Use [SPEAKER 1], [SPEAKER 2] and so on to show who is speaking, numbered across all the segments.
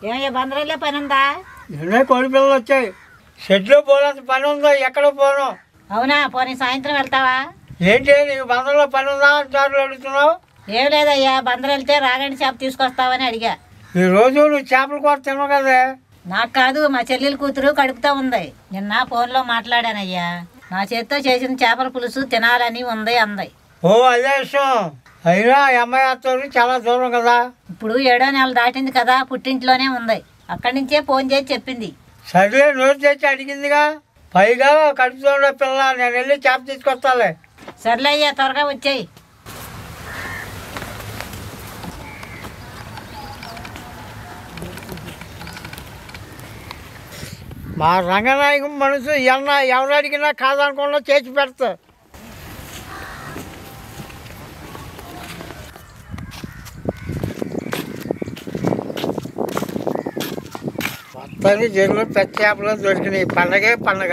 [SPEAKER 1] ఏమయ్యా బందరల్లే పని ఉందా?
[SPEAKER 2] నిన్నే కోడి పిల్లలు వచ్చాయి. షెడ్లో పోలంత పని ఉందో ఎక్కడ పోను.
[SPEAKER 1] అవునా, పోనీ సాయంత్రం వెళ్తావా?
[SPEAKER 2] ఏంటి నీకు బందర్లో పని ఉందా అంటారు అడుగుతున్నావు?
[SPEAKER 1] ఏం లేదయ్యా, బందరు వెళ్తే రాగండి చేప తీసుకొస్తావని అడిగా.
[SPEAKER 2] ఈ రోజు నువ్వు చేపల కూర తినవు కదే.
[SPEAKER 1] నాకు కాదు, మా చెల్లెల కూతురు కడుపుతా ఉంది. నిన్న ఫోన్లో మాట్లాడానయ్యా. నా చేత్తో చేసిన చేపల పులుసు తినాలని ఉంది అంది.
[SPEAKER 2] ఓ అదే విషయం. అయినా అమ్మాయి అత్తలు చాలా దూరం కదా.
[SPEAKER 1] ఇప్పుడు 7వ నెల దాటింది కదా, పుట్టింట్లోనే ఉంది. అక్కడి నుంచే ఫోన్ చేసి చెప్పింది.
[SPEAKER 2] సర్లే నోరు తెచ్చి అడిగిందిగా. పైగా కడుపుతో ఉన్న పిల్ల, నేను వెళ్ళి చేప తీసుకొస్తాలే.
[SPEAKER 1] సర్లే అయ్యా, త్వరగా వచ్చేయి.
[SPEAKER 2] మా రంగనాయకం మనసు ఎవరు అడిగినా కాదనకుండా చేసి పెడతా. మొత్తాన్ని జైల్లో పెద్ద చేపలు దొరికినాయి. పండగే పండగ.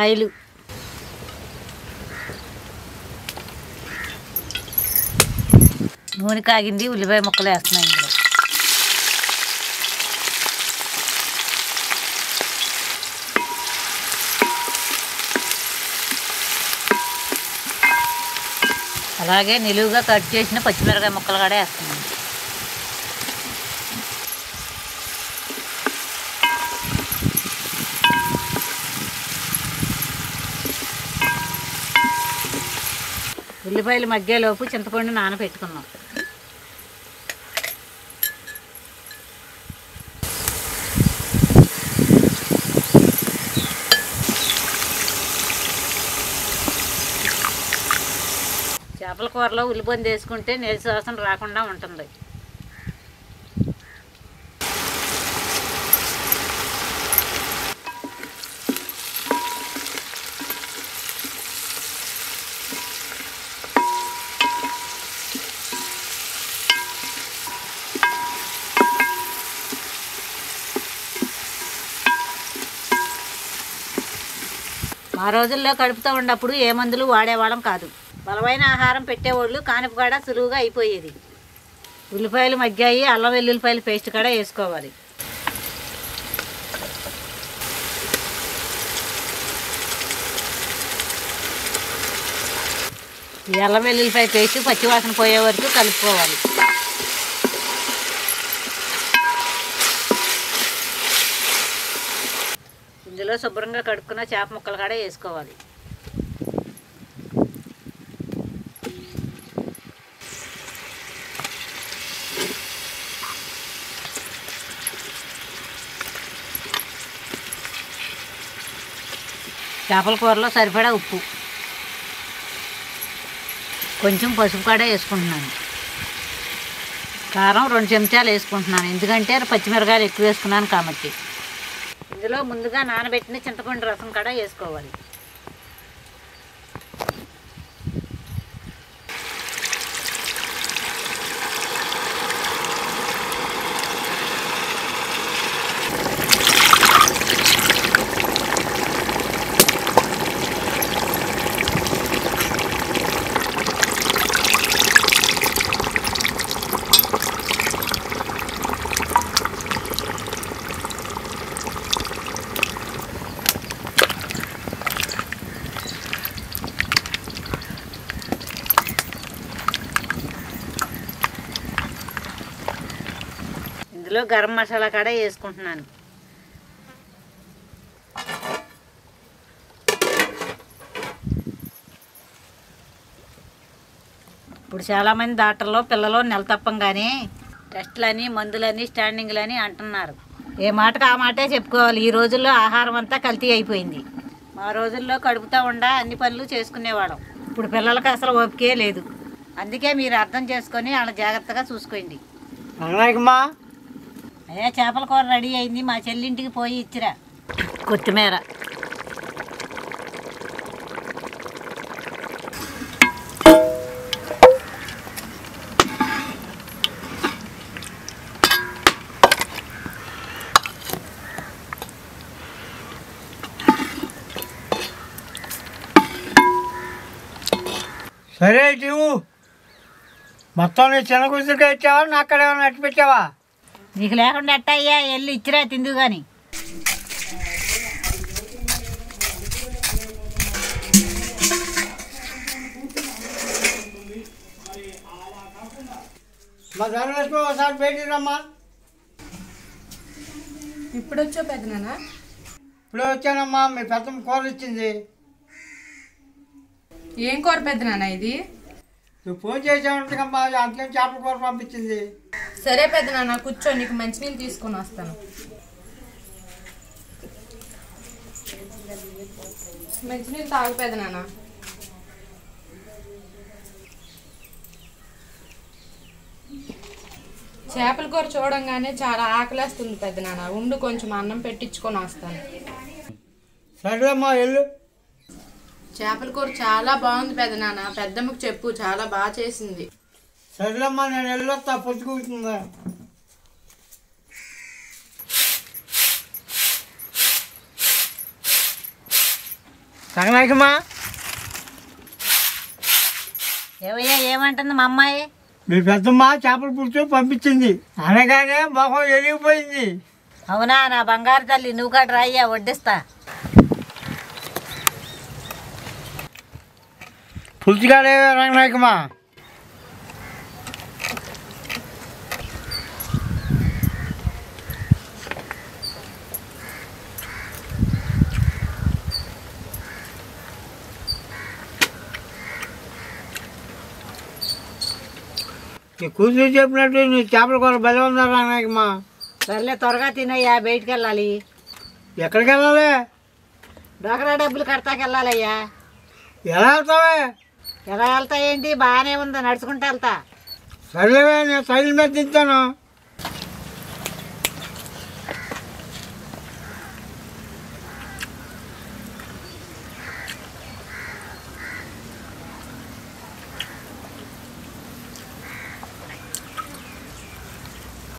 [SPEAKER 1] ఆయిలు, నూనె కాగింది, ఉల్లిపాయ ముక్కలు వేస్తున్నాయి ఇందులో. అలాగే నిలువుగా కట్ చేసిన పచ్చిమిరకాయ ముక్కలు కూడా వేస్తున్నాను. ఉల్లిపాయలు మగ్గేలోపు చింతపండు నానబెట్టుకున్నాం. చేపల కూరలో ఉల్లిపొంది వేసుకుంటే నీసు వాసన రాకుండా ఉంటుంది. ఆ రోజుల్లో కడుపుతూ ఉన్నప్పుడు ఏ మందులు వాడేవాళ్ళం కాదు. బలమైన ఆహారం పెట్టేవాళ్ళు కానుపు కూడా సులువుగా అయిపోయేది. ఉల్లిపాయలు మగ్గాయి, అల్లం వెల్లుల్లిపాయల పేస్ట్ కూడా వేసుకోవాలి. ఈ అల్లం వెల్లుల్లిపాయ పేస్ట్ పచ్చివాసన పోయే వరకు కలుపుకోవాలి. ఇందులో శుభ్రంగా కడుక్కున్న చేప ముక్కలు కూడా వేసుకోవాలి. చేపల కూరలో సరిపడా ఉప్పు, కొంచెం పసుపు కూడా వేసుకుంటున్నాను. కారం 2 చెంచాలు వేసుకుంటున్నాను, ఎందుకంటే పచ్చిమిరకాయలు ఎక్కువ వేసుకున్నాను కాబట్టి. ఇందులో ముందుగా నానబెట్టిన చింతపండు రసం కూడా వేసుకోవాలి. ఇందులో గరం మసాలా కూడా వేసుకుంటున్నాను. ఇప్పుడు చాలామంది డాక్టర్లు పిల్లలు నెల తప్పంగానే టెస్టులని మందులని స్టాండింగ్లని అంటున్నారు. ఏ మాటకు ఆ మాటే చెప్పుకోవాలి. ఈ రోజుల్లో ఆహారం అంతా కల్తీ అయిపోయింది. మా రోజుల్లో కడుపుతా ఉండా అన్ని పనులు చేసుకునేవాళ్ళం. ఇప్పుడు పిల్లలకి అసలు ఓపికే లేదు. అందుకే మీరు అర్థం చేసుకొని వాళ్ళ జాగ్రత్తగా చూసుకోండి. అయ్యా చేపల కూర రెడీ అయింది. మా చెల్లింటికి పోయి ఇచ్చిరా. కొత్తిమీర,
[SPEAKER 2] సరే ఇటు మొత్తం నీ చిన్న కూతురుగా ఇచ్చావా నా అక్కడ ఏమైనా అట్టి పెట్టావా?
[SPEAKER 1] నీకు లేకుండా ఎట్ట అయ్యా, వెళ్ళి ఇచ్చిరా తిందు కానీ.
[SPEAKER 2] మా ధనలక్ష్మి ఒకసారి పెట్టిరమ్మా.
[SPEAKER 3] ఇప్పుడు వచ్చావు పెద్దనాన్న?
[SPEAKER 2] ఇప్పుడే వచ్చానమ్మా. మీ పెద్దమ్మ కూర ఇచ్చింది.
[SPEAKER 3] ఏం కూర పెద్దనాన్న ఇది?
[SPEAKER 2] నువ్వు ఫోన్ చేసావుంటమ్మా, అంతే చేపల కూర పంపించింది.
[SPEAKER 3] సరే పెద్దనాన్న కూర్చో, నీకు మంచినీళ్ళు తీసుకొని వస్తాను. మంచినీళ్ళు తాగు పెద్దనాన్న. చేపల కూర చూడంగానే చాలా ఆకలేస్తుంది పెద్దనాన్న. ఉండు కొంచెం అన్నం పెట్టించుకొని వస్తాను.
[SPEAKER 2] సరేమ్మా వెళ్ళు.
[SPEAKER 3] చేపల కూర చాలా బాగుంది పెద్దనాన్న. పెద్దమ్మకి చెప్పు, చాలా బాగా చేసింది.
[SPEAKER 2] సరేమ్మా నేను వెళ్ళొస్తా, పొద్దుకుంటుందా. సంగనాయకమ్మా,
[SPEAKER 1] ఏవయ్యా ఏమంటుంది మా అమ్మాయి?
[SPEAKER 2] మీ పెద్దమ్మ చేపల పులుసు పంపించింది అనగానే మొహం వెలిగిపోయింది.
[SPEAKER 1] అవునా? నా బంగారు తల్లి, నువ్వు కాడ రాయ్యా, వడ్డిస్తా.
[SPEAKER 2] పులుసుగాడే రంగనాయకమ్మా. నీ కూతురు చెప్పినట్టు నీ చేపల కూర బలి ఉందా రంగనాయకమ్మా?
[SPEAKER 1] సర్లే త్వరగా తినయ్యా, బయటికి వెళ్ళాలి.
[SPEAKER 2] ఎక్కడికి వెళ్ళాలి?
[SPEAKER 1] డోకరా డబ్బులు కడతాకి వెళ్ళాలయ్యా.
[SPEAKER 2] ఎలా వెళ్తావే?
[SPEAKER 1] ఎలా వెళ్తా ఏంటి, బాగానే ఉంది, నడుచుకుంటూ వెళ్తా.
[SPEAKER 2] సరేవే, నేను సైకిల్ మీద తింటాను.